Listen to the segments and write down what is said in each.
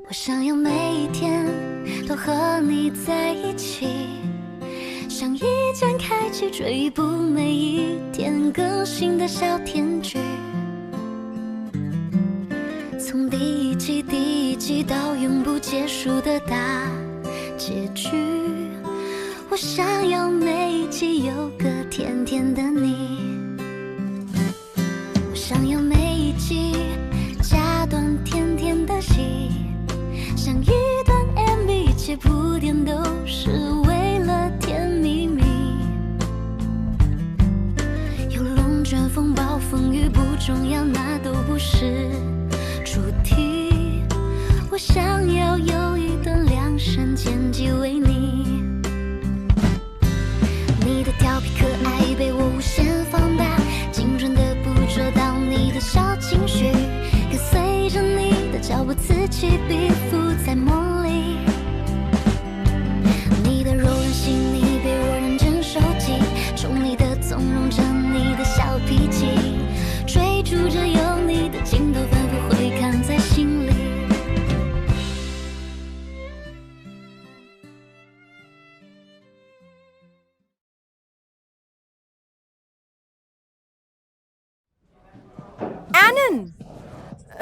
我想要每一天都和你在一起，像一键开启追一部每一天更新的小甜剧，从第一季到永不结束的大结局。我想要每一集有个甜甜的你，我想要每一集加段甜甜的戏，像一段 MV， 一切铺垫都是为了甜蜜蜜。有龙卷风暴风雨不重要，那都不是主题。我想要有一段量身剪辑为你，你的调皮可爱被我无限放大，精准的捕捉到你的小情绪，跟随着你的脚步此起彼伏在梦里。你的柔软细腻被我认真收集，宠溺的纵容着你的小脾气，追逐着有你的镜头反复回看在心里。एनन,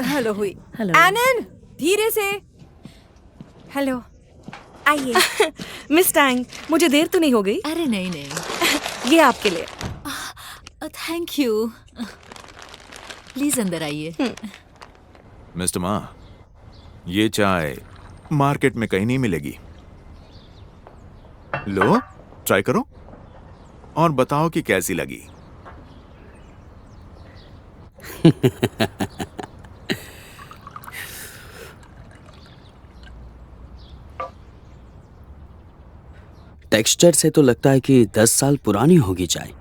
hello हुई। Hello. एनन, धीरे से। हेलो, आइए। मिस टैंग, मुझे देर तो नहीं हो गई? अरे नहीं नहीं, ये आपके लिए। Thank you. प्लीज अंदर आइए। मिस्टर मा, ये चाय मार्केट में कहीं नहीं मिलेगी। लो, ट्राई करो और बताओ कि कैसी लगी। टेक्सचर से तो लगता है कि 10 साल पुरानी होगी चाय।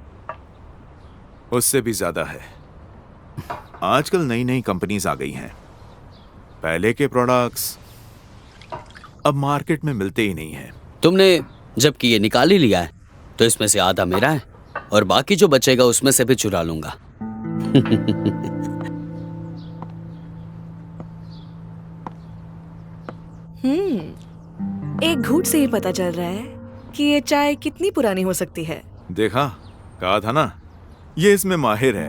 उससे भी ज्यादा है। आजकल नई नई कंपनीज आ गई हैं। पहले के प्रोडक्ट्स अब मार्केट में मिलते ही नहीं हैं। तुमने जबकि ये निकाल ही लिया है तो इसमें से आधा मेरा है और बाकी जो बचेगा उसमें से भी चुरा लूंगा। एक घूंट से ही पता चल रहा है कि ये चाय कितनी पुरानी हो सकती है। देखा, कहा था ना, ये इसमें माहिर है।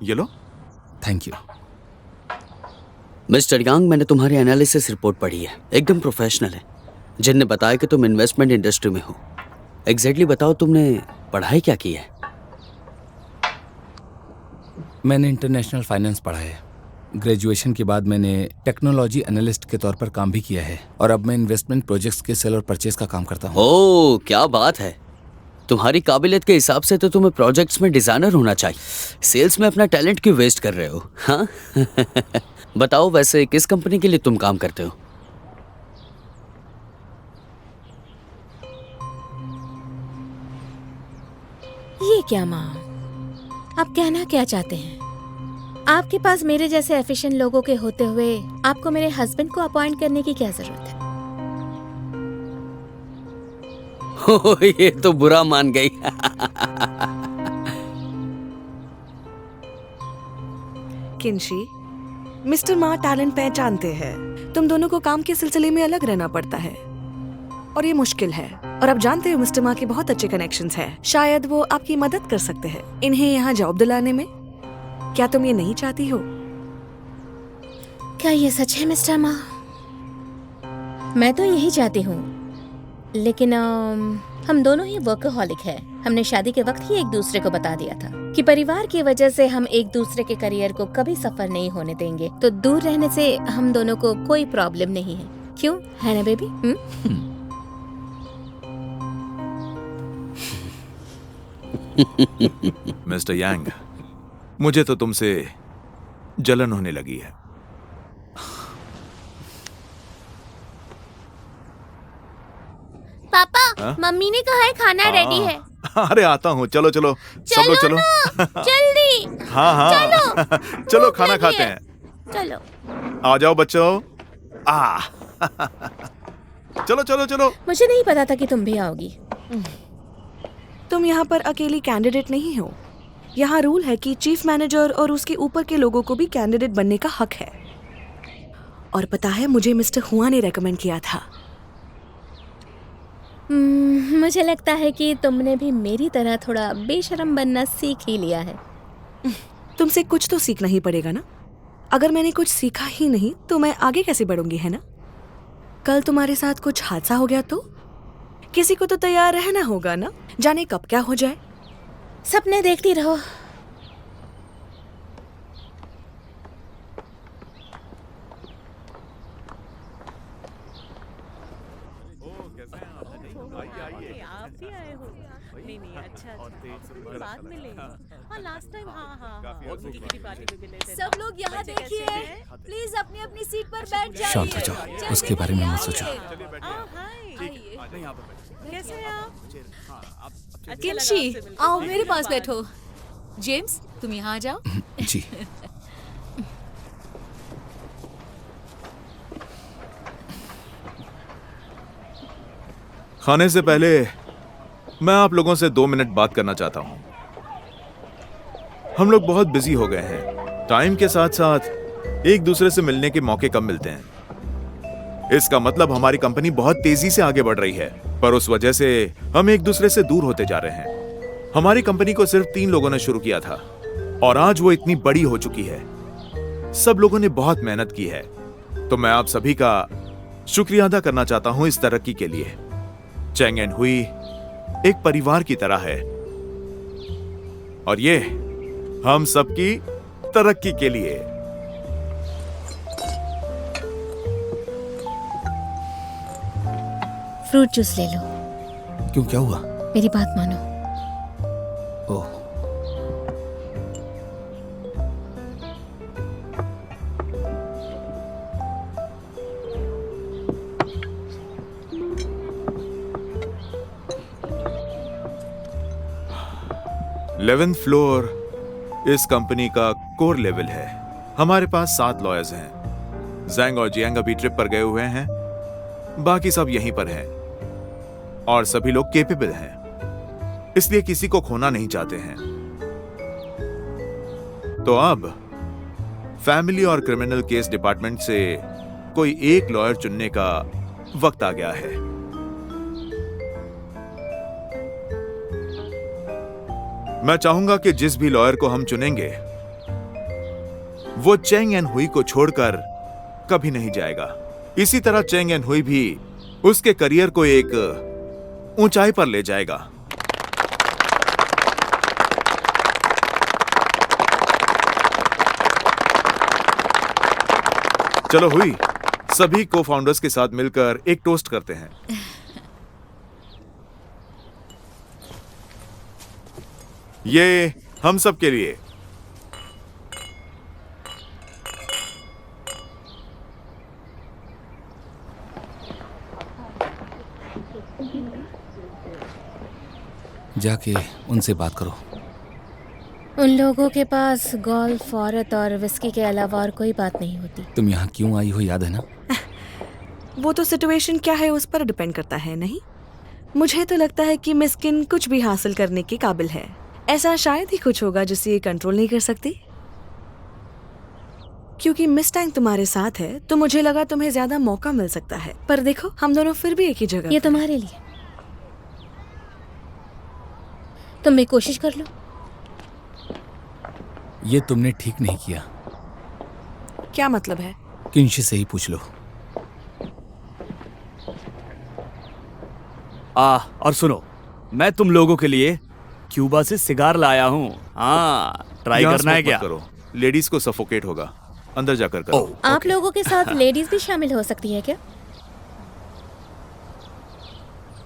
ये लो। Thank you. मिस्टर यांग, मैंने तुम्हारी एनालिसिस रिपोर्ट पढ़ी है, एकदम प्रोफेशनल है। जिन ने बताया कि तुम इन्वेस्टमेंट इंडस्ट्री में हो। एग्जैक्टली बताओ, तुमने पढ़ाई क्या की है? मैंने इंटरनेशनल फाइनेंस पढ़ा है। ग्रेजुएशन के बाद मैंने टेक्नोलॉजी एनालिस्ट के तौर पर काम भी किया है और अब मैं इन्वेस्टमेंट प्रोजेक्ट्स के सेल और परचेज का काम करता हूँ। ओह, क्या बात है। तुम्हारी काबिलियत के हिसाब से तो तुम्हें प्रोजेक्ट्स में डिजाइनर होना चाहिए। सेल्स में अपना टैलेंट क्यों वेस्ट कर रहे हो? हाँ? बताओ, वैसे किस कंपनी के लिए तुम काम करते हो? ये क्या माँ, आप कहना क्या चाहते हैं? आपके पास मेरे जैसे एफिशिएंट लोगों के होते हुए आपको मेरे हस्बैंड को अपॉइंट करने की क्या जरूरत है? ये तो बुरा मान गई। किंशी, मिस्टर मा टैलेंट पहचानते हैं। तुम दोनों को काम के सिलसिले में अलग रहना पड़ता है और ये मुश्किल है। और आप जानते हो मिस्टर मा के बहुत अच्छे कनेक्शंस हैं। शायद वो आपकी मदद कर सकते हैं इन्हें यहाँ जॉब दिलाने में। क्या तुम ये नहीं चाहती हो? क्या ये सच है मिस्टर मा? मैं तो यही चाहती हूँ, लेकिन हम दोनों ही वर्कहॉलिक हैं। हमने शादी के वक्त ही एक दूसरे को बता दिया था कि परिवार की वजह से हम एक दूसरे के करियर को कभी सफल नहीं होने देंगे। तो दूर रहने से हम दोनों को कोई प्रॉब्लम नहीं है। क्यों, है ना बेबी? मिस्टर यांग, मुझे तो तुमसे जलन होने लगी है। पापा, हाँ? मम्मी ने कहा है खाना रेडी है। अरे आता हूँ, चलो चलो सब लोग चलो। जल्दी। हाँ हाँ चलो। चलो खाना भूख लगी खाते है। हैं। चलो। आ जाओ बच्चों। चलो चलो चलो। मुझे नहीं पता था कि तुम भी आओगी। तुम यहाँ पर अकेली कैंडिडेट नहीं हो। यहाँ रूल है कि चीफ मैनेजर और उसके ऊपर के लोगों को भी कैंडिडेट बनने का हक है। और पता है, मुझे मिस्टर हुआ ने रेकमेंड किया था। मुझे लगता है कि तुमने भी मेरी तरह थोड़ा बेशर्म बनना सीख ही लिया है। तुमसे कुछ तो सीखना ही पड़ेगा ना। अगर मैंने कुछ सीखा ही नहीं तो मैं आगे कैसे बढ़ूंगी, है ना? कल तुम्हारे साथ कुछ हादसा हो गया तो किसी को तो तैयार रहना होगा ना, जाने कब क्या हो जाए। सपने देखती रहो। सब लोग यहाँ देखिए, प्लीज अपनी अपनी सीट पर बैठ जाइए। शांत हो जाओ, उसके बारे में मत सोचो। किंशी, आओ मेरे पास बैठो। जेम्स, तुम यहाँ आ जाओ। जी। खाने से पहले मैं आप लोगों से 2 मिनट बात करना चाहता हूं। हम लोग बहुत बिजी हो गए हैं। टाइम के साथ साथ एक दूसरे से मिलने के मौके कम मिलते हैं। इसका मतलब हमारी कंपनी बहुत तेजी से आगे बढ़ रही है, पर उस वजह से हम एक दूसरे से दूर होते जा रहे हैं। हमारी कंपनी को सिर्फ 3 लोगों ने शुरू किया था और आज वो इतनी बड़ी हो चुकी है। सब लोगों ने बहुत मेहनत की है, तो मैं आप सभी का शुक्रिया अदा करना चाहता हूं इस तरक्की के लिए। चेंग एंड हुई एक परिवार की तरह है और ये हम सबकी तरक्की के लिए। फ्रूट जूस ले लो। क्यों, क्या हुआ? मेरी बात मानो। ओह, इलेवेंथ फ्लोर इस कंपनी का कोर लेवल है। हमारे पास 7 लॉयर्स हैं। जैंग और जियांग अभी ट्रिप पर गए हुए हैं, बाकी सब यहीं पर हैं और सभी लोग केपेबल हैं, इसलिए किसी को खोना नहीं चाहते हैं। तो अब फैमिली और क्रिमिनल केस डिपार्टमेंट से कोई एक लॉयर चुनने का वक्त आ गया है। मैं चाहूंगा कि जिस भी लॉयर को हम चुनेंगे वो चेंग एंड हुई को छोड़कर कभी नहीं जाएगा। इसी तरह चेंग एंड हुई भी उसके करियर को एक ऊंचाई पर ले जाएगा। चलो हुई, सभी को फाउंडर्स के साथ मिलकर एक टोस्ट करते हैं। ये हम सब के लिए। जाके उनसे बात करो। उन लोगों के पास गोल्फ, औरत और विस्की के अलावा और कोई बात नहीं होती। तुम यहाँ क्यों आई हो, याद है ना? वो तो सिचुएशन क्या है उस पर डिपेंड करता है, नहीं? मुझे तो लगता है कि मिस्किन कुछ भी हासिल करने के काबिल है। ऐसा शायद ही कुछ होगा जिसे ये कंट्रोल नहीं कर सकती। क्योंकि मिस टैंग तुम्हारे साथ है तो मुझे लगा तुम्हें ज्यादा मौका मिल सकता है, पर देखो हम दोनों फिर भी एक ही जगह। ये तुम्हारे लिए। तुम भी कोशिश कर लो। ये तुमने ठीक नहीं किया। क्या मतलब है? किंशी से ही पूछ लो। और सुनो, मैं तुम लोगों के लिए क्यूबा से सिगार लाया हूँ। हाँ, ट्राई यहां करना है स्मोक क्या? मत करो, लेडीज को सफोकेट होगा। अंदर जाकर करो। आप लोगों के साथ लेडीज भी शामिल हो सकती है क्या?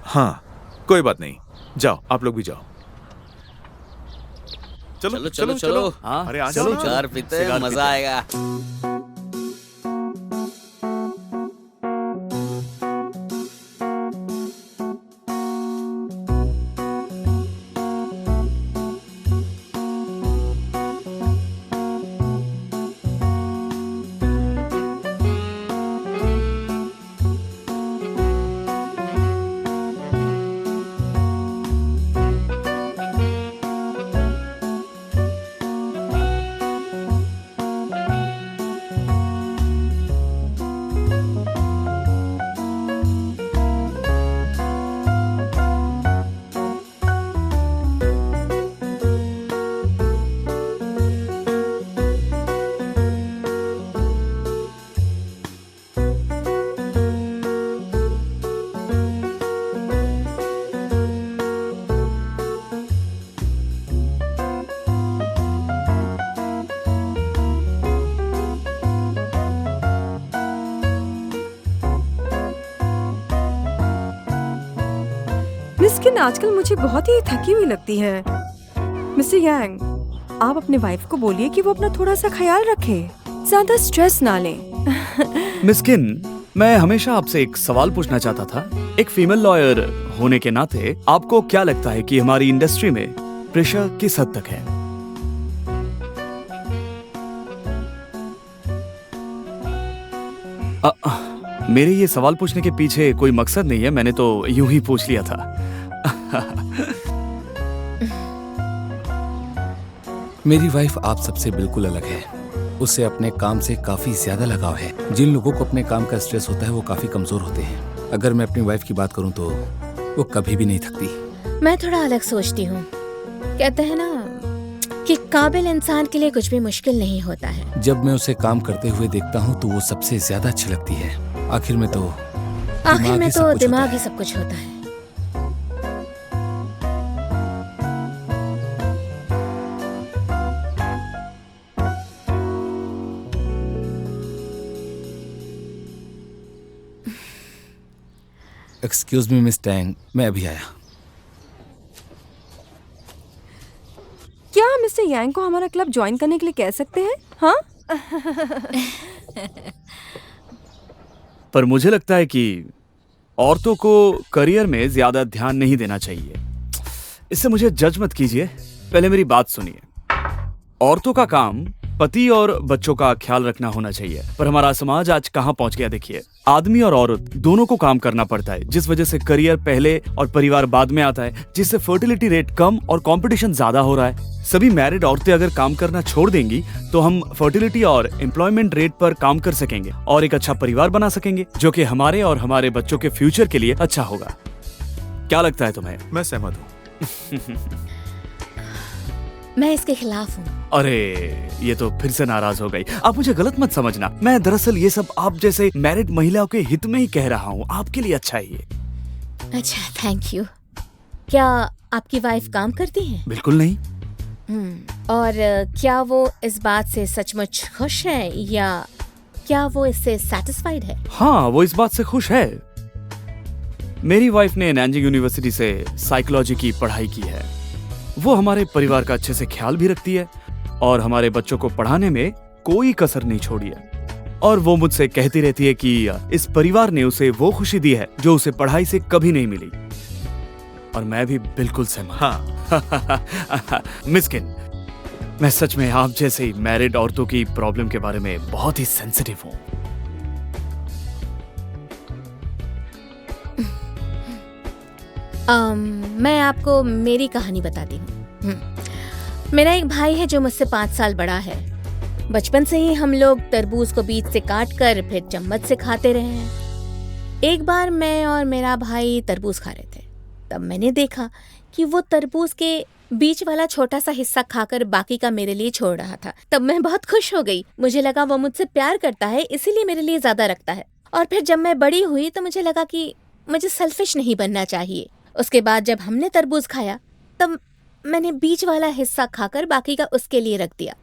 हाँ, कोई बात नहीं, जाओ, आप लोग भी जाओ। चलो चलो चलो। हाँ, अरे आ चलो, जाओ ना। चार पीते हैं, सिगार मजा पीते हैं। आएगा। मिस्किन आजकल मुझे बहुत ही थकी हुई लगती है। मिस्टर यांग, आप अपने वाइफ को बोलिए कि वो अपना थोड़ा सा ख्याल रखे, ज्यादा स्ट्रेस ना लें। मिस्किन, मैं हमेशा आपसे एक सवाल पूछना चाहता था। एक फीमेल लॉयर होने के नाते आपको क्या लगता है कि हमारी इंडस्ट्री में प्रेशर किस हद तक है? मेरे ये सवाल पूछने के पीछे कोई मकसद नहीं है, मैंने तो यूं ही पूछ लिया था। मेरी वाइफ आप सबसे बिल्कुल अलग है। उसे अपने काम से काफी ज्यादा लगाव है। जिन लोगों को अपने काम का स्ट्रेस होता है वो काफी कमजोर होते हैं। अगर मैं अपनी वाइफ की बात करूं तो वो कभी भी नहीं थकती। मैं थोड़ा अलग सोचती हूँ। कहते हैं ना कि काबिल इंसान के लिए कुछ भी मुश्किल नहीं होता है। जब मैं उसे काम करते हुए देखता हूँ तो वो सबसे ज्यादा अच्छी लगती है। आखिर में तो दिमाग ही सब कुछ होता है। एक्सक्यूज मी मिस टैंग, मैं अभी आया। क्या हम मिस्टर यांग को हमारा क्लब ज्वाइन करने के लिए कह सकते हैं? हाँ? पर मुझे लगता है कि औरतों को करियर में ज्यादा ध्यान नहीं देना चाहिए। इससे मुझे जज मत कीजिए, पहले मेरी बात सुनिए। औरतों का काम पति और बच्चों का ख्याल रखना होना चाहिए, पर हमारा समाज आज कहाँ पहुंच गया देखिए। आदमी और औरत दोनों को काम करना पड़ता है, जिस वजह से करियर पहले और परिवार बाद में आता है, जिससे फर्टिलिटी रेट कम और कंपटीशन ज्यादा हो रहा है। सभी मैरिड औरतें अगर काम करना छोड़ देंगी तो हम फर्टिलिटी और एम्प्लॉयमेंट रेट पर काम कर सकेंगे और एक अच्छा परिवार बना सकेंगे, जो कि हमारे और हमारे बच्चों के फ्यूचर के लिए अच्छा होगा। क्या लगता है तुम्हें? मैं सहमत हूँ। मैं इसके खिलाफ हूँ। अरे, ये तो फिर से नाराज हो गई। आप मुझे गलत मत समझना, मैं दरअसल ये सब आप जैसे मैरिड महिलाओं के हित में ही कह रहा हूँ, आपके लिए अच्छा है ये। अच्छा, थैंक यू। क्या आपकी वाइफ काम करती है? बिल्कुल नहीं। और क्या वो इस बात से सचमुच खुश है या क्या वो इससे सैटिस्फाइड है? हाँ, वो इस बात से खुश है। मेरी वाइफ ने नैनजिंग यूनिवर्सिटी से साइकोलॉजी की पढ़ाई की है। वो हमारे परिवार का अच्छे से ख्याल भी रखती है और हमारे बच्चों को पढ़ाने में कोई कसर नहीं छोड़ी है। और वो मुझसे कहती रहती है कि इस परिवार ने उसे वो खुशी दी है जो उसे पढ़ाई से कभी नहीं मिली। और मैं भी बिल्कुल सहमत। हाँ। मिस्किन, मैं सच में आप जैसे मैरिड औरतों की प्रॉब्लम के बारे में बहुत ही सेंसिटिव हूँ। मैं आपको मेरी कहानी बताती हूँ। मेरा एक भाई है जो मुझसे 5 साल बड़ा है। बचपन से ही हम लोग तरबूज को बीज से काट कर फिर चम्मच से खाते रहे हैं। एक बार मैं और मेरा भाई तरबूज खा रहे थे, तब मैंने देखा कि वो तरबूज के बीच वाला छोटा सा हिस्सा खाकर बाकी का मेरे लिए छोड़ रहा था। तब मैं बहुत खुश हो गई। मुझे लगा वो मुझसे प्यार करता है, इसीलिए मेरे लिए ज्यादा रखता है। और फिर जब मैं बड़ी हुई तो मुझे लगा कि मुझे सेल्फिश नहीं बनना चाहिए। उसके बाद जब हमने तरबूज खाया तब मैंने बीच वाला हिस्सा खाकर बाकी का उसके लिए रख दिया।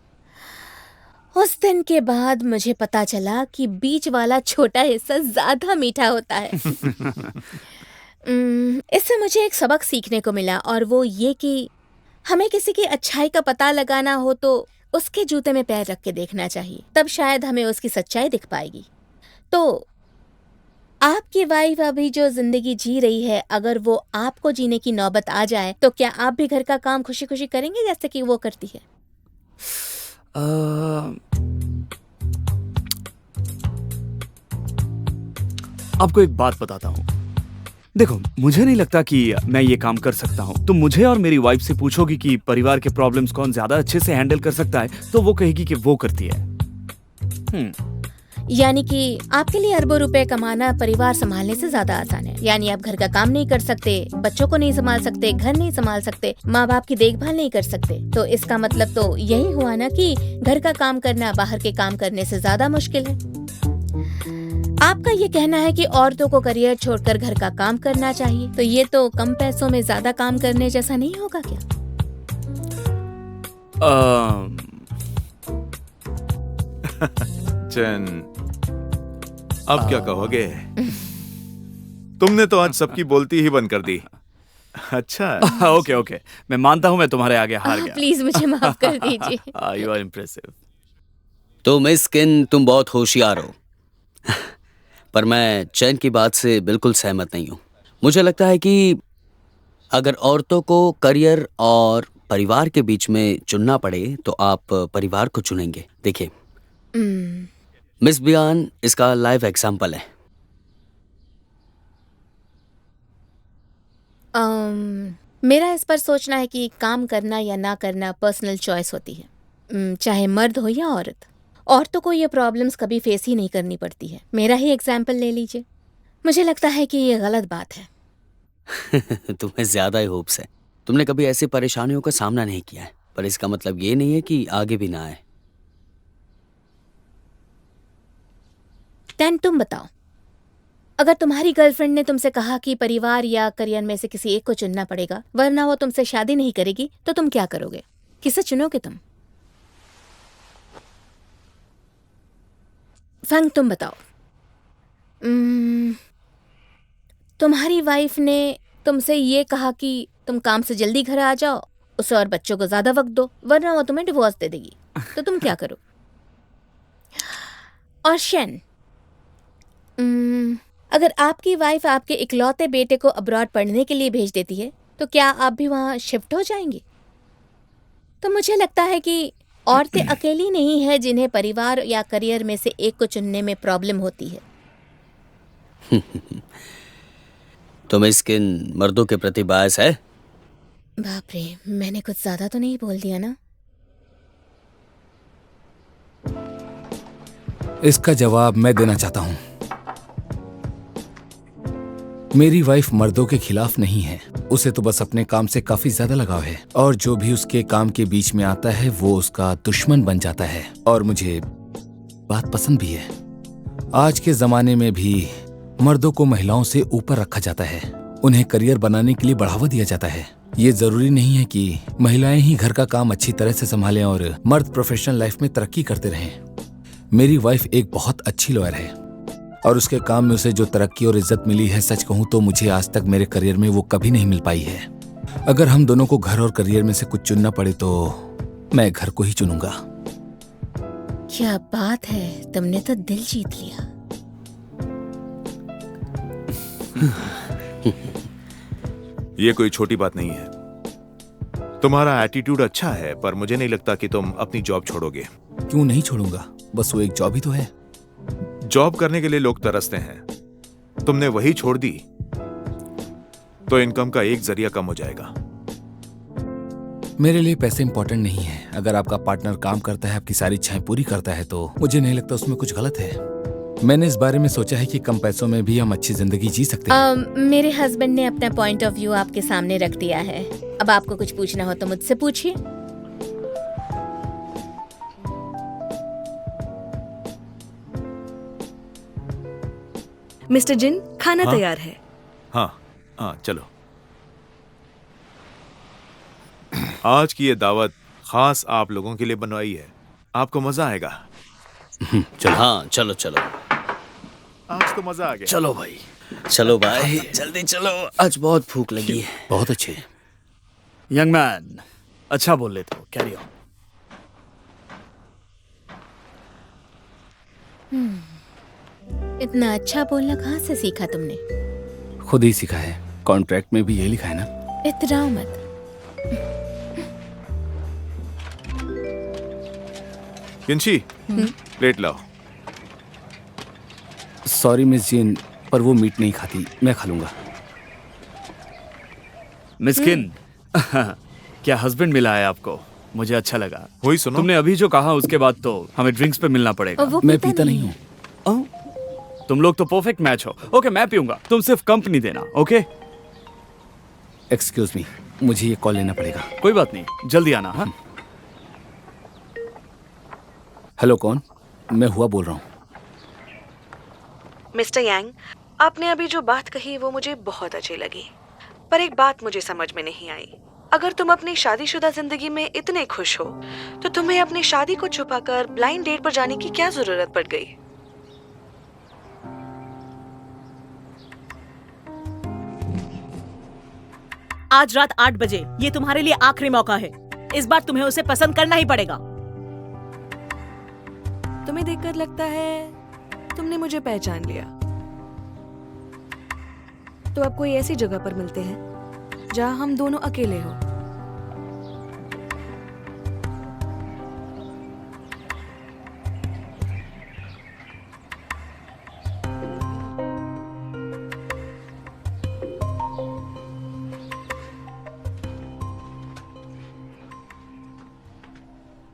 उस दिन के बाद मुझे पता चला कि बीच वाला छोटा हिस्सा ज्यादा मीठा होता है। इससे मुझे एक सबक सीखने को मिला, और वो ये कि हमें किसी की अच्छाई का पता लगाना हो तो उसके जूते में पैर रख के देखना चाहिए, तब शायद हमें उसकी सच्चाई दिख पाएगी। तो आपकी वाइफ अभी जो जिंदगी जी रही है, अगर वो आपको जीने की नौबत आ जाए तो क्या आप भी घर का काम खुशी खुशी करेंगे जैसे कि वो करती है? आपको एक बात बताता हूँ। देखो, मुझे नहीं लगता कि मैं ये काम कर सकता हूँ। तुम मुझे और मेरी वाइफ से पूछोगी कि परिवार के प्रॉब्लम्स कौन ज्यादा अच्छे से हैंडल कर सकता है, तो वो कहेगी कि वो करती है। यानी कि आपके लिए अरबों रुपए कमाना परिवार संभालने से ज्यादा आसान है। यानी आप घर का काम नहीं कर सकते, बच्चों को नहीं संभाल सकते, घर नहीं संभाल सकते, माँ बाप की देखभाल नहीं कर सकते। तो इसका मतलब तो यही हुआ ना कि घर का काम करना बाहर के काम करने से ज्यादा मुश्किल है। आपका ये कहना है कि औरतों को करियर छोड़कर घर का काम करना चाहिए, तो ये तो कम पैसों में ज्यादा काम करने जैसा नहीं होगा क्या? चैन, अब क्या कहोगे? तुमने तो आज सबकी बोलती ही बंद कर दी। अच्छा। ओके ओके, मैं मानता हूँ मैं तुम्हारे आगे हार गया। प्लीज मुझे माफ कर दीजिए। You are impressive. तो मिस किन, तुम बहुत होशियार हो। पर मैं चैन की बात से बिल्कुल सहमत नहीं हूँ। मुझे लगता है कि अगर औरतों को करियर और परिवार के बीच में चुनना पड़े तो आप परिवार को चुनेंगे। देखिए मिस बियान इसका लाइव एग्जाम्पल है। मेरा इस पर सोचना है कि काम करना या ना करना पर्सनल चॉइस होती है, चाहे मर्द हो या औरत। औरतों को ये प्रॉब्लम्स कभी फेस ही नहीं करनी पड़ती है। मेरा ही एग्जाम्पल ले लीजिए। मुझे लगता है कि ये गलत बात है। तुम्हें ज्यादा ही होप्स है। तुमने कभी ऐसी परेशानियों का सामना नहीं किया है, पर इसका मतलब ये नहीं है कि आगे भी ना आए। दैन तुम बताओ, अगर तुम्हारी गर्लफ्रेंड ने तुमसे कहा कि परिवार या करियर में से किसी एक को चुनना पड़ेगा वरना वो तुमसे शादी नहीं करेगी, तो तुम क्या करोगे? किसे चुनोगे तुम? फंग तुम बताओ। तुम्हारी वाइफ ने तुमसे ये कहा कि तुम काम से जल्दी घर आ जाओ, उसे और बच्चों को ज्यादा वक्त दो वरना वो तुम्हें डिवोर्स दे देगी, तो तुम क्या करो? और शन, अगर आपकी वाइफ आपके इकलौते बेटे को अब्रॉड पढ़ने के लिए भेज देती है तो क्या आप भी वहां शिफ्ट हो जाएंगे? तो मुझे लगता है कि औरतें अकेली नहीं है जिन्हें परिवार या करियर में से एक को चुनने में प्रॉब्लम होती है। तो मिस्किन मर्दों के प्रति बायस है? बाप रे, मैंने कुछ ज्यादा तो नहीं बोल दिया ना? इसका जवाब मैं देना चाहता हूँ। मेरी वाइफ मर्दों के खिलाफ नहीं है, उसे तो बस अपने काम से काफी ज्यादा लगाव है और जो भी उसके काम के बीच में आता है वो उसका दुश्मन बन जाता है। और मुझे बात पसंद भी है। आज के जमाने में भी मर्दों को महिलाओं से ऊपर रखा जाता है, उन्हें करियर बनाने के लिए बढ़ावा दिया जाता है। ये जरूरी नहीं है कि महिलाएं ही घर का काम अच्छी तरह से संभालें और मर्द प्रोफेशनल लाइफ में तरक्की करते रहें। मेरी वाइफ एक बहुत अच्छी लॉयर है और उसके काम में उसे जो तरक्की और इज्जत मिली है, सच कहूं तो मुझे आज तक मेरे करियर में वो कभी नहीं मिल पाई है। अगर हम दोनों को घर और करियर में से कुछ चुनना पड़े तो मैं घर को ही चुनूंगा। क्या बात है, तुमने तो दिल जीत लिया। ये कोई छोटी बात नहीं है। तुम्हारा एटीट्यूड अच्छा है, पर मुझे नहीं लगता कि तुम अपनी जॉब छोड़ोगे। क्यों नहीं छोड़ूंगा? बस वो एक जॉब ही तो है। जॉब करने के लिए लोग तरसते हैं, तुमने वही छोड़ दी तो इनकम का एक जरिया कम हो जाएगा। मेरे लिए पैसे इंपॉर्टेंट नहीं है। अगर आपका पार्टनर काम करता है, आपकी सारी इच्छाएं पूरी करता है, तो मुझे नहीं लगता उसमें कुछ गलत है। मैंने इस बारे में सोचा है कि कम पैसों में भी हम अच्छी जिंदगी जी सकते हैं। मेरे हस्बैंड ने अपना पॉइंट ऑफ व्यू आपके सामने रख दिया है। अब आपको कुछ पूछना हो तो मुझसे पूछिए। मिस्टर जिन, खाना तैयार है। हाँ चलो। आज की ये दावत खास आप लोगों के लिए बनवाई है, आपको मजा आएगा। चलो। हाँ चलो चलो, आज तो मजा आ गया। चलो भाई, चलो भाई, जल्दी चलो, आज बहुत भूख लगी है। बहुत अच्छे। यंग मैन, अच्छा बोल लेते हो, कैरी ऑन। इतना अच्छा बोलना कहाँ से सीखा तुमने? खुद ही सीखा है, कॉन्ट्रैक्ट में भी यही लिखा है ना। इतराओ मत। किंशी, प्लेट लाओ। सॉरी मिस जीन, पर वो मीट नहीं खाती, मैं खा लूंगा। मिस्किन, क्या हस्बैंड मिला है आपको? मुझे अच्छा लगा। वही सुनो, तुमने अभी जो कहा उसके बाद तो हमें ड्रिंक्स पे मिलना पड़ेगा। मैं पीता नहीं हूँ। तुम लोग तो परफेक्ट मैच हो। ओके, मैं पीऊंगा, तुम सिर्फ कंपनी देना। ओके, एक्सक्यूज मी, मुझे ये कॉल लेना पड़ेगा। कोई बात नहीं, जल्दी आना। हाँ, हेलो, कौन? मैं हुआ बोल रहा हूँ। मिस्टर यांग, आपने अभी जो बात कही वो मुझे बहुत अच्छी लगी, पर एक बात मुझे समझ में नहीं आई। अगर तुम अपनी शादीशुदा जिंदगी में इतने खुश हो तो तुम्हें अपनी शादी को छुपाकर ब्लाइंड डेट पर जाने की क्या जरूरत पड़ गई? आज रात 8 बजे ये तुम्हारे लिए आखिरी मौका है। इस बार तुम्हें उसे पसंद करना ही पड़ेगा। तुम्हें देखकर लगता है तुमने मुझे पहचान लिया। तो अब कोई ऐसी जगह पर मिलते हैं जहां हम दोनों अकेले हो।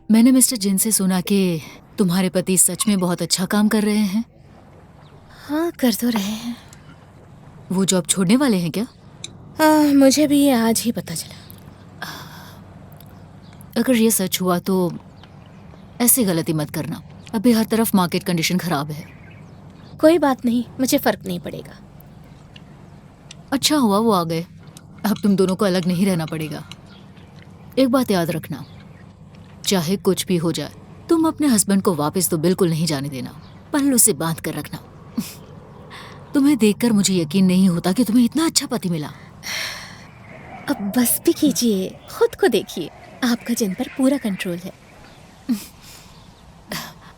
मैंने मिस्टर जिन से सुना कि तुम्हारे पति सच में बहुत अच्छा काम कर रहे हैं। हाँ, कर तो रहे हैं। वो जॉब छोड़ने वाले हैं क्या? मुझे भी ये आज ही पता चला। अगर ये सच हुआ तो ऐसी गलती मत करना। अभी हर तरफ मार्केट कंडीशन खराब है। कोई बात नहीं, मुझे फर्क नहीं पड़ेगा। अच्छा हुआ वो आ गए। अब तुम दोनों को अलग नहीं रहना पड़ेगा। एक बात याद रखना, चाहे कुछ भी हो जाए, तुम अपने हस्बैंड को वापस तो बिल्कुल नहीं जाने देना। पल्लू से बांध कर रखना। तुम्हें देखकर मुझे यकीन नहीं होता कि तुम्हें इतना अच्छा पति मिला। अब बस भी कीजिए, खुद को देखिए। आपका जिन पर पूरा कंट्रोल है।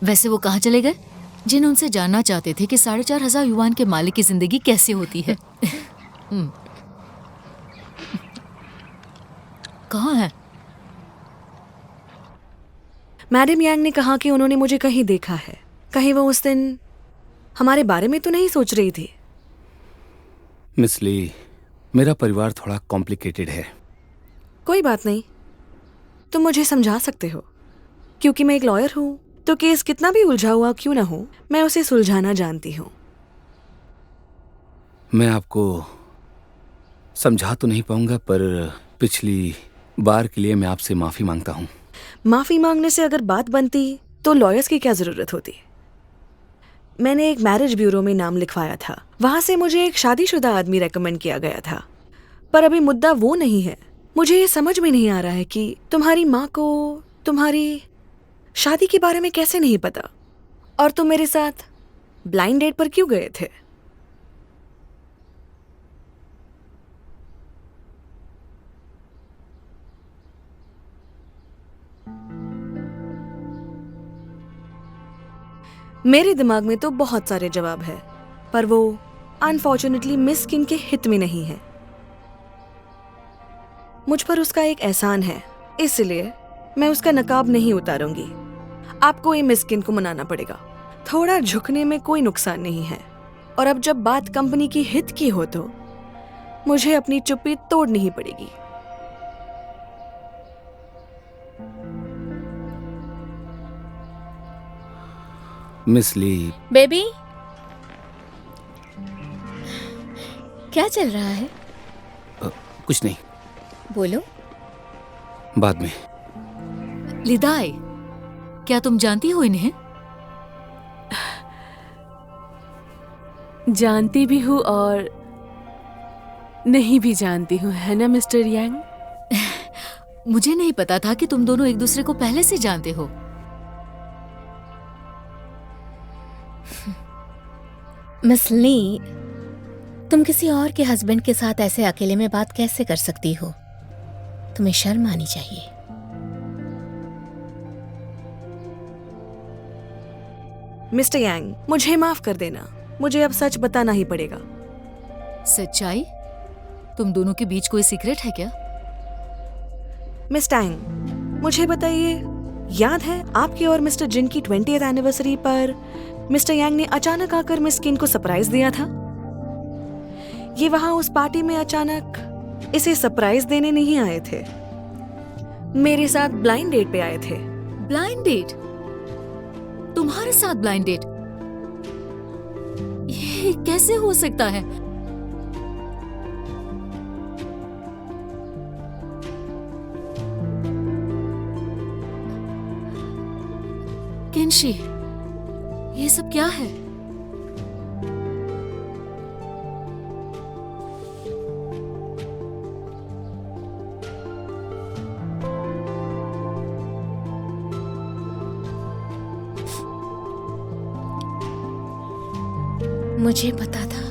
वैसे वो कहाँ चले गए? जिन उनसे जानना चाहते थे कि 4,500 युआन के मालिक की जिंदगी कैसे होती है। कहाँ है? मैडम यांग ने कहा कि उन्होंने मुझे कहीं देखा है। कहीं वो उस दिन हमारे बारे में तो नहीं सोच रही थी। मिस ली, मेरा परिवार थोड़ा कॉम्प्लिकेटेड है। कोई बात नहीं, तुम मुझे समझा सकते हो। क्योंकि मैं एक लॉयर हूँ तो केस कितना भी उलझा हुआ क्यों ना हो, मैं उसे सुलझाना जानती हूँ। मैं आपको समझा तो नहीं पाऊंगा, पर पिछली बार के लिए मैं आपसे माफी मांगता हूँ। माफी मांगने से अगर बात बनती तो लॉयर्स की क्या जरूरत होती। मैंने एक मैरिज ब्यूरो में नाम लिखवाया था। वहां से मुझे एक शादीशुदा आदमी रेकमेंड किया गया था। पर अभी मुद्दा वो नहीं है। मुझे ये समझ में नहीं आ रहा है कि तुम्हारी माँ को तुम्हारी शादी के बारे में कैसे नहीं पता, और तुम मेरे साथ ब्लाइंड डेट पर क्यों गए थे। मेरे दिमाग में तो बहुत सारे जवाब है, पर वो अनफॉर्चुनेटली मिस किन के हित में नहीं है। मुझ पर उसका एक एहसान है, इसलिए मैं उसका नकाब नहीं उतारूंगी। आपको ये मिस किन को मनाना पड़ेगा। थोड़ा झुकने में कोई नुकसान नहीं है। और अब जब बात कंपनी की हित की हो तो मुझे अपनी चुप्पी तोड़नी ही पड़ेगी। मिस ली। बेबी, क्या चल रहा है? कुछ नहीं। बोलो। बाद में। लिदाई, क्या तुम जानती हो इन्हें? जानती भी हूँ और नहीं भी जानती हूँ, है ना मिस्टर यांग? मुझे नहीं पता था कि तुम दोनों एक दूसरे को पहले से जानते हो। मिस ली, तुम किसी और के हस्बैंड के साथ ऐसे अकेले में बात कैसे कर सकती हो? तुम्हें शर्म आनी चाहिए। मिस्टर यांग, मुझे माफ कर देना। मुझे अब सच बताना ही पड़ेगा। सच्चाई? तुम दोनों के बीच कोई सीक्रेट है क्या? मिस टैंग, मुझे बताइए, याद है आपके और मिस्टर जिन की 20th एनिवर्सरी पर मिस्टर यांग ने अचानक आकर मिस किन को सरप्राइज दिया था? ये वहां उस पार्टी में अचानक इसे सरप्राइज देने नहीं आए थे, मेरे साथ ब्लाइंड डेट पे आए थे। Blind date? तुम्हारे साथ ब्लाइंड डेट? ये कैसे हो सकता है? केंशी, ये सब क्या है? मुझे पता था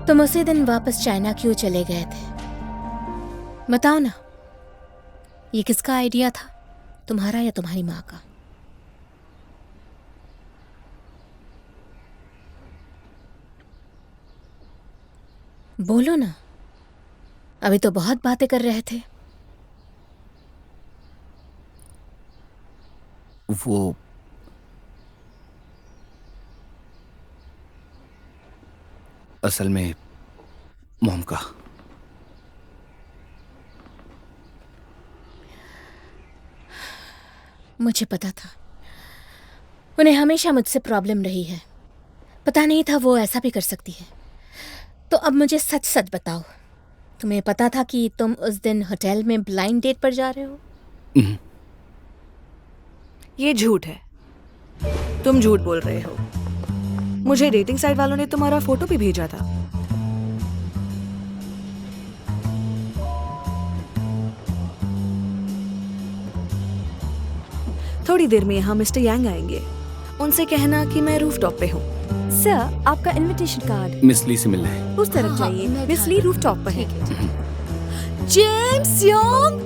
तुम उसी दिन वापस चाइना क्यों चले गए थे? बताओ ना, ये किसका आइडिया था, तुम्हारा या तुम्हारी माँ का? बोलो ना, अभी तो बहुत बातें कर रहे थे। वो असल में मॉम का। मुझे पता था, उन्हें हमेशा मुझसे प्रॉब्लम रही है। पता नहीं था वो ऐसा भी कर सकती है। तो अब मुझे सच सच बताओ, तुम्हें पता था कि तुम उस दिन होटल में ब्लाइंड डेट पर जा रहे हो? ये झूठ है, तुम झूठ बोल रहे हो। मुझे डेटिंग साइट वालों ने तुम्हारा फोटो भी भेजा था। थोड़ी देर में यहाँ मिस्टर यांग आएंगे, उनसे कहना कि मैं रूफटॉप पे हूँ। सर, आपका इनविटेशन कार्ड। मिस ली से मिलना है। उस तरफ जाइए, मिस ली रूफटॉप पर है। जेम्स योंग,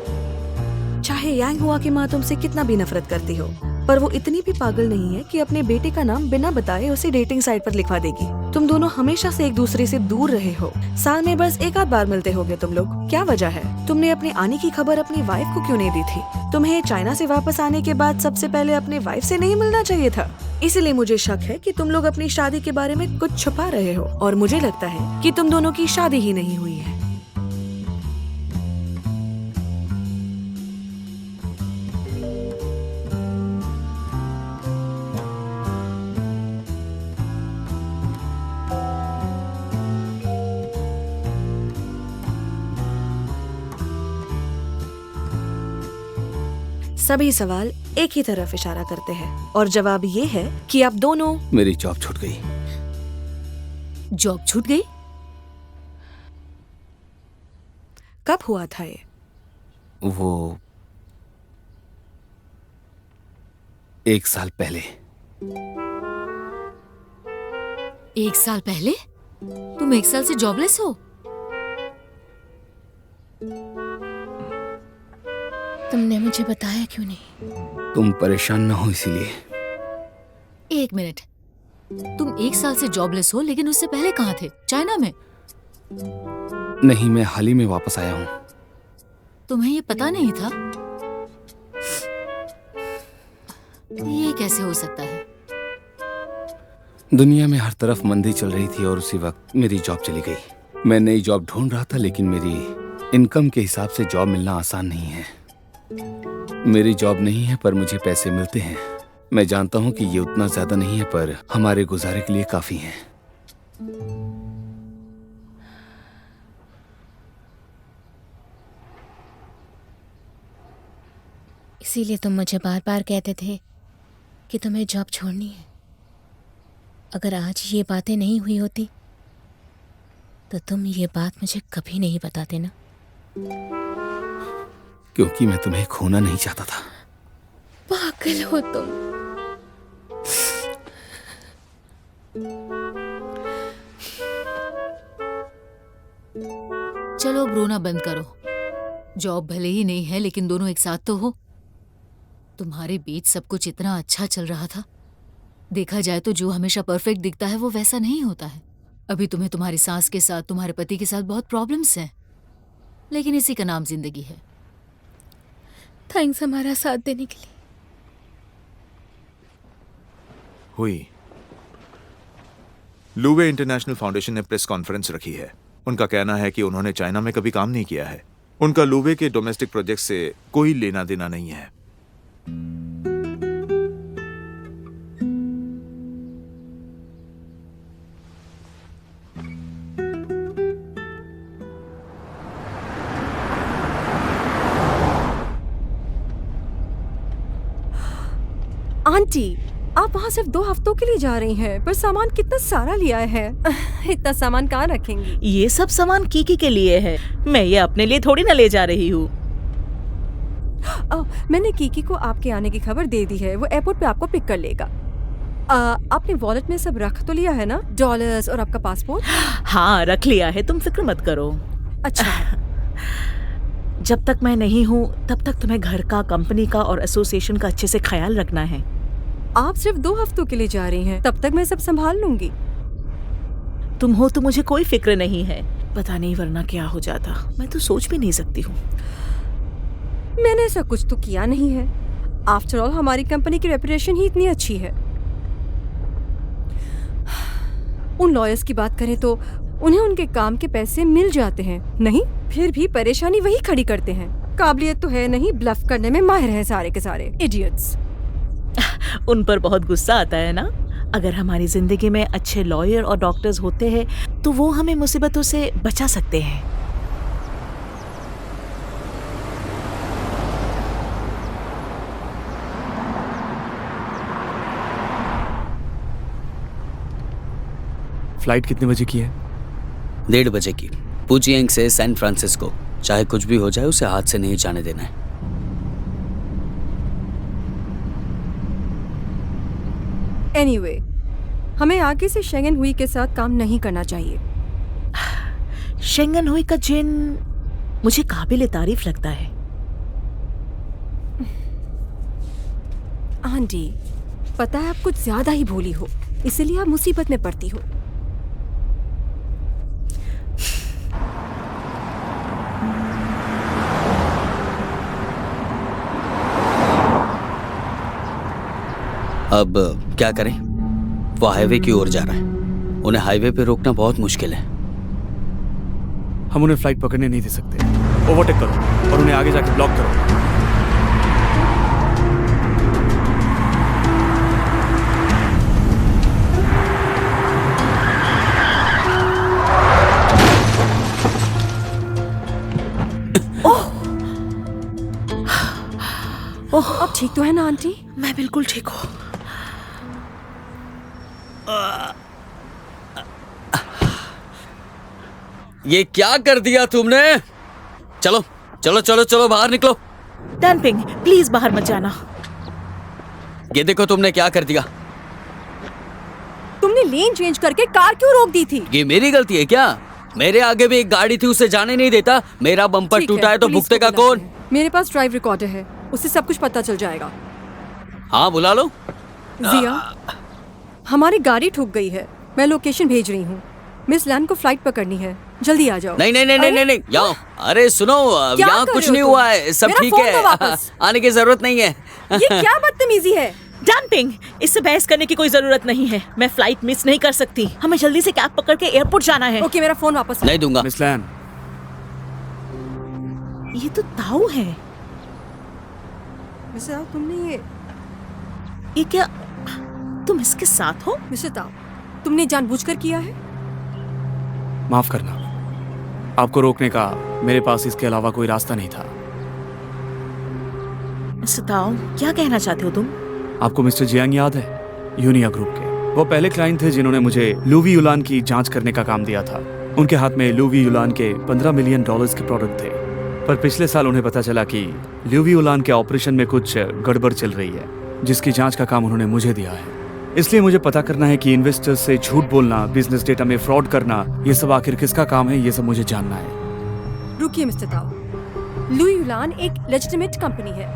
चाहे यांग हुआ की माँ तुमसे कितना भी नफरत करती हो, पर वो इतनी भी पागल नहीं है कि अपने बेटे का नाम बिना बताए उसे डेटिंग साइट पर लिखवा देगी। तुम दोनों हमेशा से एक दूसरे से दूर रहे हो, साल में बस एक आध बार मिलते होगे तुम लोग। क्या वजह है? तुमने अपने आने की खबर अपनी वाइफ को क्यों नहीं दी थी? तुम्हें चाइना से वापस आने के बाद सबसे पहले अपने वाइफ से नहीं मिलना चाहिए था। इसीलिए मुझे शक है कि तुम लोग अपनी शादी के बारे में कुछ छुपा रहे हो, और मुझे लगता है कि तुम दोनों की शादी ही नहीं हुई है। सभी सवाल एक ही तरफ इशारा करते हैं, और जवाब ये है कि आप दोनों। मेरी जॉब छूट गई। जॉब छूट गई? कब हुआ था ये? वो 1 साल पहले। 1 साल पहले? तुम 1 साल से जॉबलेस हो? तुमने मुझे बताया क्यों नहीं? तुम परेशान ना हो इसीलिए। 1 मिनट, तुम 1 साल से जॉबलेस हो, लेकिन उससे पहले कहाँ थे? चाइना में? नहीं, मैं हाल ही में वापस आया हूँ। तुम्हें ये पता नहीं था? ये कैसे हो सकता है? दुनिया में हर तरफ मंदी चल रही थी और उसी वक्त मेरी जॉब चली गई। मैं नई जॉब ढूंढ रहा था, लेकिन मेरी इनकम के हिसाब से जॉब मिलना आसान नहीं है। मेरी जॉब नहीं है, पर मुझे पैसे मिलते हैं। मैं जानता हूँ कि ये उतना ज्यादा नहीं है, पर हमारे गुजारे के लिए काफी है। इसीलिए तुम मुझे बार बार कहते थे कि तुम्हें जॉब छोड़नी है। अगर आज ये बातें नहीं हुई होती तो तुम ये बात मुझे कभी नहीं बताते ना। क्योंकि मैं तुम्हें खोना नहीं चाहता था। पागल हो तुम। चलो अब रोना बंद करो। जॉब भले ही नहीं है, लेकिन दोनों एक साथ तो हो। तुम्हारे बीच सब कुछ इतना अच्छा चल रहा था। देखा जाए तो जो हमेशा परफेक्ट दिखता है वो वैसा नहीं होता है। अभी तुम्हें तुम्हारी सास के साथ, तुम्हारे पति के साथ बहुत प्रॉब्लम्स हैं, लेकिन इसी का नाम जिंदगी है। थैंक्स हमारा साथ देने के लिए। हुई। लुवे इंटरनेशनल फाउंडेशन ने प्रेस कॉन्फ्रेंस रखी है। उनका कहना है कि उन्होंने चाइना में कभी काम नहीं किया है। उनका लुवे के डोमेस्टिक प्रोजेक्ट से कोई लेना देना नहीं है। आंटी, आप वहाँ सिर्फ 2 हफ्तों के लिए जा रही हैं, पर सामान कितना सारा लिया है। इतना सामान कहाँ रखेंगी? ये सब सामान कीकी के लिए है, मैं ये अपने लिए थोड़ी ना ले जा रही हूँ। मैंने कीकी को आपके आने की खबर दे दी है, वो एयरपोर्ट पे आपको पिक कर लेगा। आपने वॉलेट में सब रख तो लिया है ना, डॉलर्स और आपका पासपोर्ट? हाँ रख लिया है, तुम फिक्र मत करो। अच्छा। जब तक मैं नहीं हूँ तब तक तुम्हें घर का, कंपनी का और एसोसिएशन का अच्छे से ख्याल रखना है। आप सिर्फ 2 हफ्तों के लिए जा रही हैं, तब तक मैं सब संभाल लूंगी। तुम हो तो मुझे कोई फिक्र नहीं है, पता नहीं वरना क्या हो जाता, मैं तो सोच भी नहीं सकती हूँ। मैंने ऐसा कुछ तो किया नहीं है। आफ्टर ऑल हमारी कंपनी की रेपुटेशन ही इतनी अच्छी है। उन लॉयर्स की बात करें तो उन्हें उनके काम के पैसे मिल जाते हैं, नहीं फिर भी परेशानी वही खड़ी करते हैं। काबिलियत तो है नहीं, ब्लफ करने में माहिर हैं सारे के सारे इडियट्स। उन पर बहुत गुस्सा आता है ना। अगर हमारी जिंदगी में अच्छे लॉयर और डॉक्टर्स होते हैं तो वो हमें मुसीबतों से बचा सकते हैं। फ्लाइट कितने बजे की है? 1:30 बजे की, पुजियांग से सैन फ्रांसिस्को। चाहे कुछ भी हो जाए उसे हाथ से नहीं जाने देना है। एनीवे, हमें आगे से शेंगन हुई के साथ काम नहीं करना चाहिए। शेंगन हुई का जिन मुझे काबिल तारीफ लगता है। आंटी, पता है आप कुछ ज्यादा ही भोली हो, इसलिए आप मुसीबत में पड़ती हो। अब क्या करें? वो हाईवे की ओर जा रहा है, उन्हें हाईवे पे रोकना बहुत मुश्किल है। हम उन्हें फ्लाइट पकड़ने नहीं दे सकते। ओवरटेक करो और उन्हें आगे जाके ब्लॉक करो। ओह, अब ठीक तो है ना आंटी? मैं बिल्कुल ठीक हूँ। ये क्या कर दिया तुमने? चलो चलो चलो चलो बाहर निकलो। डनपिंग, प्लीज बाहर मत जाना। ये देखो तुमने क्या कर दिया। तुमने लेन चेंज करके कार क्यों रोक दी थी? ये मेरी गलती है क्या? मेरे आगे भी एक गाड़ी थी, उसे जाने नहीं देता। मेरा बम्पर टूटा है तो भुगतेगा कौन? मेरे पास ड्राइव रिकॉर्डर है, उससे सब कुछ पता चल जाएगा। हाँ बुला लो। जिया, हमारी गाड़ी ठुक गई है, मैं लोकेशन भेज रही हूँ। मिस लैन को फ्लाइट पकड़नी है, जल्दी आ जाओ। नहीं नहीं नहीं नहीं नहीं, यहाँ। अरे सुनो, यहाँ कुछ नहीं हुआ है, सब ठीक है। आने की जरूरत नहीं है। ये क्या बदतमीजी है? डनपिंग, इससे बहस करने की कोई जरूरत नहीं है। मैं फ्लाइट मिस नहीं कर सकती, हमें जल्दी से कैब पकड़ के एयरपोर्ट जाना है। ओके, मेरा फोन वापस नहीं दूंगा। मिस लैन, ये तो ताऊ है। मिस्टर ताऊ, तुमने ये क्या, तुम इसके साथ हो? मिस्टर ताऊ, तुमने जानबूझकर किया है? माफ करना, आपको रोकने का मेरे पास इसके अलावा कोई रास्ता नहीं था। मिस्टर ताऊ, क्या कहना चाहते हो तुम? आपको मिस्टर जियांग याद है? यूनिया ग्रुप के वो पहले क्लाइंट थे जिन्होंने मुझे लुवी युलान की जांच करने का काम दिया था। उनके हाथ में लुवी युलान के $15 मिलियन के प्रोडक्ट थे, पर पिछले साल उन्हें पता चला कि लुवी युलान के ऑपरेशन में कुछ गड़बड़ चल रही है, जिसकी जांच का काम उन्होंने मुझे दिया है। इसलिए मुझे पता करना है कि इन्वेस्टर्स से झूठ बोलना, बिजनेस डेटा में फ्रॉड करना, ये सब आखिर किसका काम है, ये सब मुझे जानना है। रुकिए मिस्टर ताऊ, लुई युलान एक लेजिटिमेट कंपनी है।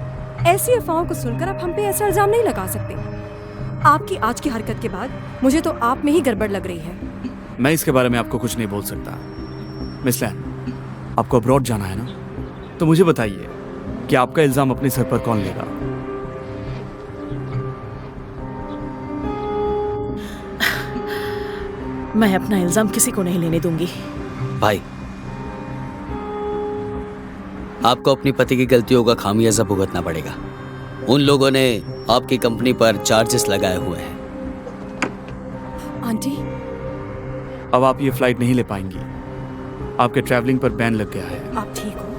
ऐसी अफवाहों को सुनकर आप हम पे ऐसा इल्जाम नहीं लगा सकते। आपकी आज की हरकत के बाद मुझे तो आप में ही गड़बड़ लग रही है। मैं इसके बारे में आपको कुछ नहीं बोल सकता। मिस लैन, आपको अब्रॉड जाना है ना, तो मुझे बताइए कि आपका इल्जाम अपने सर पर कौन लेगा? मैं अपना इल्जाम किसी को नहीं लेने दूंगी। भाई, आपको अपनी पति की गलतियों का खामियाजा भुगतना पड़ेगा। उन लोगों ने आपकी कंपनी पर चार्जेस लगाए हुए हैं। आंटी, अब आप ये फ्लाइट नहीं ले पाएंगी, आपके ट्रैवलिंग पर बैन लग गया है। आप ठीक हो?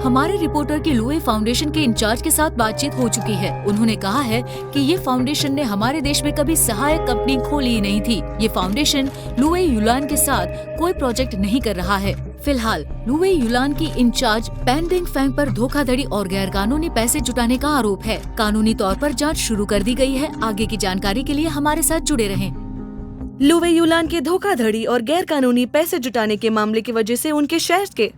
हमारे रिपोर्टर की लुए फाउंडेशन के इंचार्ज के साथ बातचीत हो चुकी है। उन्होंने कहा है कि ये फाउंडेशन ने हमारे देश में कभी सहायक कंपनी खोली ही नहीं थी। ये फाउंडेशन लुए युलान के साथ कोई प्रोजेक्ट नहीं कर रहा है। फिलहाल लुवे युलान की इंचार्ज पेंडिंग फैंग पर धोखाधड़ी और गैरकानूनी पैसे जुटाने का आरोप है। कानूनी तौर पर जांच शुरू कर दी गई है। आगे की जानकारी के लिए हमारे साथ जुड़े रहें। लुवे युलान के धोखाधड़ी और गैरकानूनी पैसे जुटाने के मामले की वजह से उनके शहर के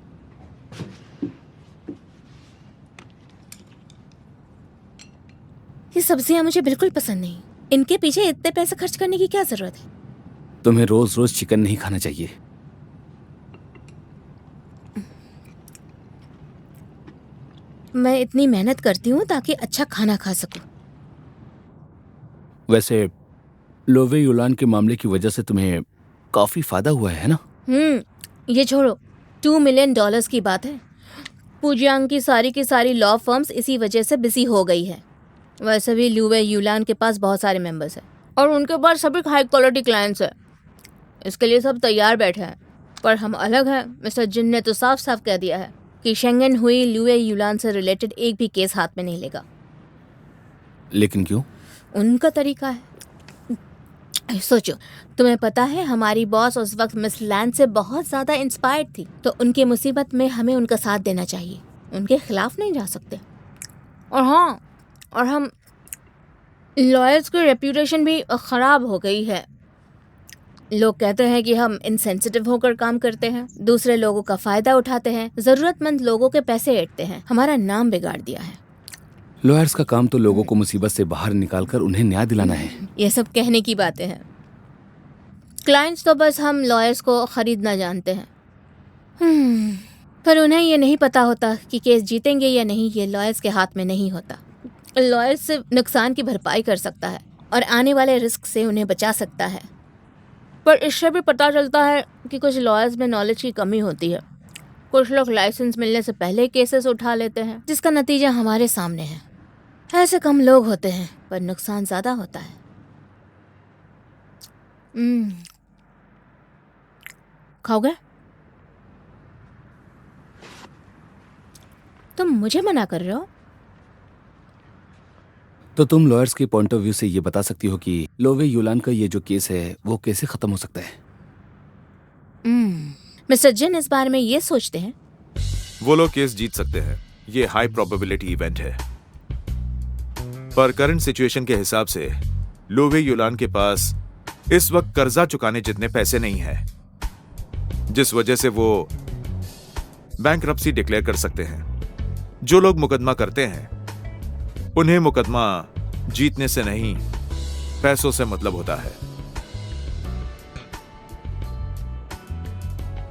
ये सब्जियां मुझे बिल्कुल पसंद नहीं। इनके पीछे इतने पैसे खर्च करने की क्या जरूरत है? तुम्हें रोज रोज चिकन नहीं खाना चाहिए। मैं इतनी मेहनत करती हूँ ताकि अच्छा खाना खा सकूं। वैसे लोवे युलान के मामले की वजह से तुम्हें काफी फायदा हुआ है ना? ये छोड़ो, $2 मिलियन की बात है। पूजियांग की सारी लॉ फर्म्स इसी वजह से बिजी हो गई है। वैसे भी लुवे युलान के पास बहुत सारे मेंबर्स हैं और उनके पास सभी हाई क्वालिटी क्लाइंट्स हैं। इसके लिए सब तैयार बैठे हैं, पर हम अलग हैं। मिस्टर जिन ने तो साफ साफ कह दिया है कि शेंगन हुई लुवे युलान से रिलेटेड एक भी केस हाथ में नहीं लेगा। लेकिन क्यों? उनका तरीका है। सोचो, तुम्हें पता है हमारी बॉस उस वक्त मिस लैंड से बहुत ज्यादा इंस्पायर्ड थी, तो उनकी मुसीबत में हमें उनका साथ देना चाहिए। उनके खिलाफ नहीं जा सकते। और हाँ, और हम लॉयर्स की रेप्यूटेशन भी खराब हो गई है। लोग कहते हैं कि हम इनसेंसिटिव होकर काम करते हैं, दूसरे लोगों का फायदा उठाते हैं, जरूरतमंद लोगों के पैसे ऐंठते हैं। हमारा नाम बिगाड़ दिया है। लॉयर्स का काम तो लोगों को मुसीबत से बाहर निकालकर उन्हें न्याय दिलाना है। ये सब कहने की बातें हैं। क्लाइंट्स तो बस हम लॉयर्स को खरीदना जानते हैं। पर उन्हें ये नहीं पता होता कि केस जीतेंगे या नहीं, ये लॉयर्स के हाथ में नहीं होता। लॉयर्स सिर्फ नुकसान की भरपाई कर सकता है और आने वाले रिस्क से उन्हें बचा सकता है। पर इससे भी पता चलता है कि कुछ लॉयर्स में नॉलेज की कमी होती है। कुछ लोग लाइसेंस मिलने से पहले केसेस उठा लेते हैं, जिसका नतीजा हमारे सामने है। ऐसे कम लोग होते हैं पर नुकसान ज्यादा होता है। खाओगे? तुम मुझे मना कर रहे हो? तो तुम लॉयर्स के पॉइंट ऑफ व्यू से ये बता सकती हो कि लोवे युलान का ये जो केस है वो कैसे खत्म हो सकता है? मिस्टर जिन इस बारे में ये सोचते हैं? वो लोग केस जीत सकते हैं। ये हाई प्रोबेबिलिटी इवेंट है, पर करंट सिचुएशन के हिसाब से लोवे युलान के पास इस वक्त कर्जा चुकाने जितने पैसे नहीं है, जिस वजह से वो बैंकरप्सी डिक्लेयर कर सकते हैं। जो लोग मुकदमा करते हैं उन्हें मुकदमा जीतने से नहीं, पैसों से मतलब होता है।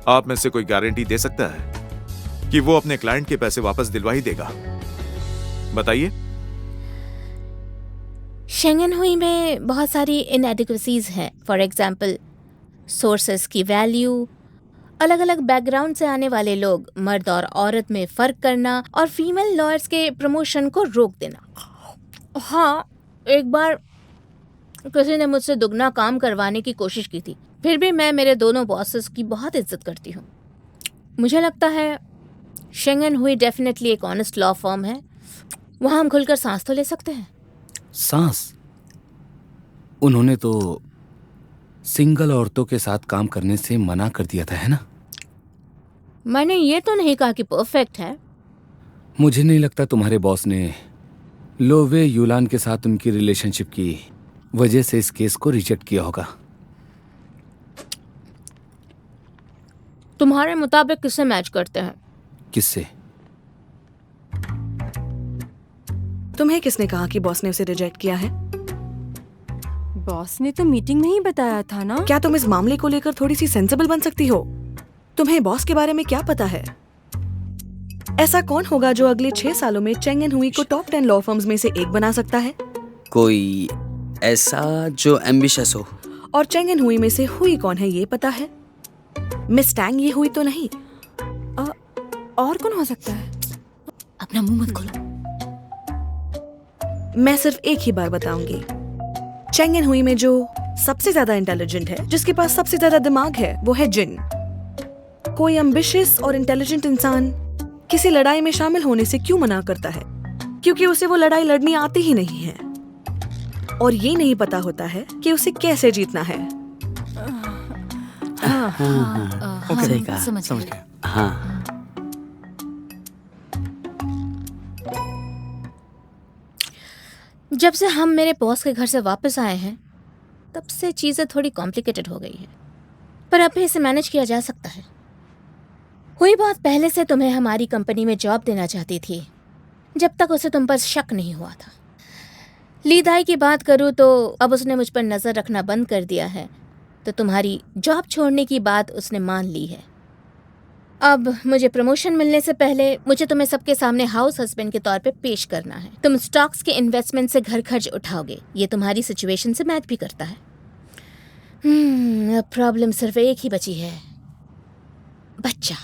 आप में से कोई गारंटी दे सकता है कि वो अपने क्लाइंट के पैसे वापस दिलवा ही देगा? बताइए। शेंगन हुई में बहुत सारी इनएडिक्वेसीज हैं। फॉर एग्जाम्पल, सोर्सेस की वैल्यू, अलग अलग बैकग्राउंड से आने वाले लोग, मर्द और औरत में फ़र्क करना और फीमेल लॉयर्स के प्रमोशन को रोक देना। हाँ, एक बार किसी ने मुझसे दुगना काम करवाने की कोशिश की थी, फिर भी मैं मेरे दोनों बॉसेस की बहुत इज्जत करती हूँ। मुझे लगता है शेंगन हुई डेफिनेटली एक ऑनेस्ट लॉ फर्म है। वहाँ हम खुलकर सांस तो ले सकते हैं। सांस? उन्होंने तो सिंगल औरतों के साथ काम करने से मना कर दिया था, है ना? मैंने ये तो नहीं कहा कि परफेक्ट है। मुझे नहीं लगता तुम्हारे बॉस ने लोवे युलान के साथ उनकी रिलेशनशिप की वजह से इस केस को रिजेक्ट किया होगा। तुम्हारे मुताबिक किससे मैच करते हैं? किससे? तुम्हें किसने कहा कि बॉस ने उसे रिजेक्ट किया है? बॉस ने तो मीटिंग में ही बताया था ना। क्या तुम इस मामले को लेकर थोड़ी सी सेंसिबल बन सकती हो? तुम्हें बॉस के बारे में क्या पता है? ऐसा कौन होगा जो अगले 6 सालों में चेंगन हुई को टॉप 10 लॉ फर्म्स में से एक बना सकता है? कोई ऐसा जो एम्बिशियस हो। और चेंगन हुई में से हुई कौन है ये पता है? मिस टैंग ये हुई तो नहीं। और कौन हो सकता है? अपना मुंह मत खोलो। मैं सिर्फ एक ही बार बताऊंगी। चेंगन हुई में जो सबसे ज्यादा इंटेलिजेंट है, जिसके पास सबसे ज्यादा दिमाग है, वो है जिन। कोई एम्बिशियस और इंटेलिजेंट इंसान किसी लड़ाई में शामिल होने से क्यों मना करता है? क्योंकि उसे वो लड़ाई लड़नी आती ही नहीं है और ये नहीं पता होता है कि उसे कैसे जीतना है। सही कहा, समझ गया। हाँ। जब से हम मेरे बॉस के घर से वापस आए हैं तब से चीज़ें थोड़ी कॉम्प्लिकेटेड हो गई हैं, पर अब भी इसे मैनेज किया जा सकता है। हुई बात पहले से तुम्हें हमारी कंपनी में जॉब देना चाहती थी, जब तक उसे तुम पर शक नहीं हुआ था। लीदाई की बात करूँ तो अब उसने मुझ पर नज़र रखना बंद कर दिया है, तो तुम्हारी जॉब छोड़ने की बात उसने मान ली है। अब मुझे प्रमोशन मिलने से पहले मुझे तुम्हें सबके सामने हाउस हस्बैंड के तौर पे पेश करना है। तुम स्टॉक्स के इन्वेस्टमेंट से घर खर्च उठाओगे, ये तुम्हारी सिचुएशन से मैच भी करता है। अब प्रॉब्लम सिर्फ एक ही बची है, बच्चा।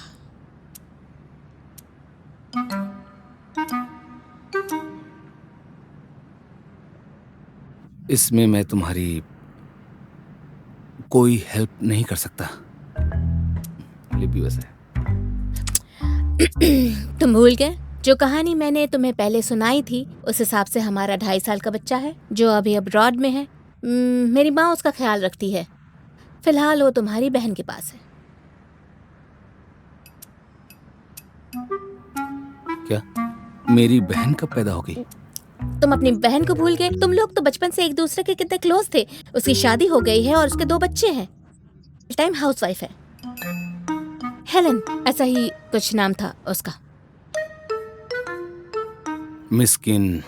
इसमें मैं तुम्हारी कोई हेल्प नहीं कर सकता। लिपि वैसे तुम भूल गए जो कहानी मैंने तुम्हें पहले सुनाई थी? उस हिसाब से हमारा 2.5 साल का बच्चा है जो अभी अब्रॉड में है। मेरी माँ उसका ख्याल रखती है। फिलहाल वो तुम्हारी बहन के पास है। क्या मेरी बहन कब पैदा हो गई? तुम अपनी बहन को भूल गए? तुम लोग तो बचपन से एक दूसरे के कितने क्लोज थे। उसकी शादी हो गई है और उसके 2 बच्चे हैं। टाइम हाउसवाइफ है। हेलन, ऐसा ही कुछ नाम था उसका। मिस्किन,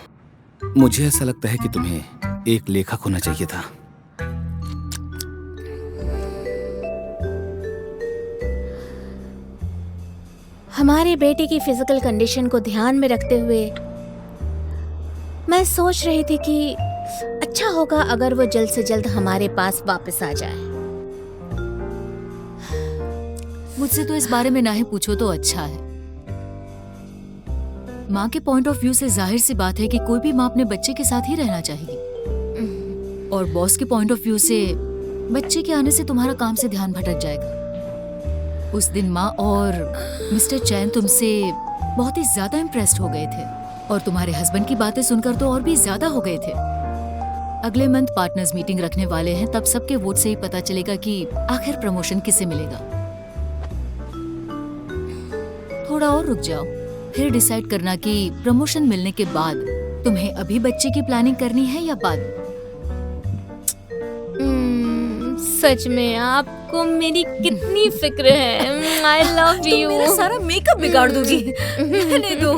मुझे ऐसा लगता है कि तुम्हें एक लेखक होना चाहिए था। हमारे बेटे की फिजिकल कंडीशन को ध्यान में रखते हुए मैं सोच रही थी कि अच्छा होगा अगर वो जल्द से जल्द हमारे पास वापस आ जाए। मुझसे तो इस बारे में ना ही पूछो तो अच्छा है। माँ के पॉइंट ऑफ व्यू से जाहिर सी बात है कि कोई भी माँ अपने बच्चे के साथ ही रहना चाहेगी, और बॉस के पॉइंट ऑफ व्यू से बच्चे के आने से तुम्हारा काम से ध्यान भटक जाएगा। उस दिन माँ और मिस्टर चैन तुमसे बहुत ही ज्यादा इम्प्रेस्ड हो गए थे, और तुम्हारे हस्बैंड की बातें सुनकर तो और भी ज्यादा हो गए थे। अगले मंथ पार्टनर्स मीटिंग रखने वाले हैं, तब सबके वोट से ही पता चलेगा कि आखिर प्रमोशन किसे मिलेगा। थोड़ा और रुक जाओ, फिर डिसाइड करना कि प्रमोशन मिलने के बाद तुम्हें अभी बच्चे की प्लानिंग करनी है या बाद। सच में आपको मेरी कितनी फिक्र है। I love you. मेरा सारा मेकअप बिगाड़ दोगी। रहने दो।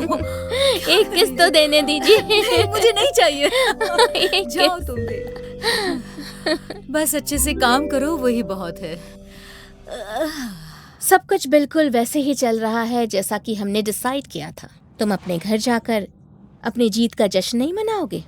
एक किस तो देने दीजिए। मुझे नहीं चाहिए। जाओ तुम भी। बस अच्छे से काम करो, वही बहुत है। सब कुछ बिल्कुल वैसे ही चल रहा है जैसा कि हमने डिसाइड किया था। तुम अपने घर जाकर अपनी जीत का जश्न नहीं मनाओगे?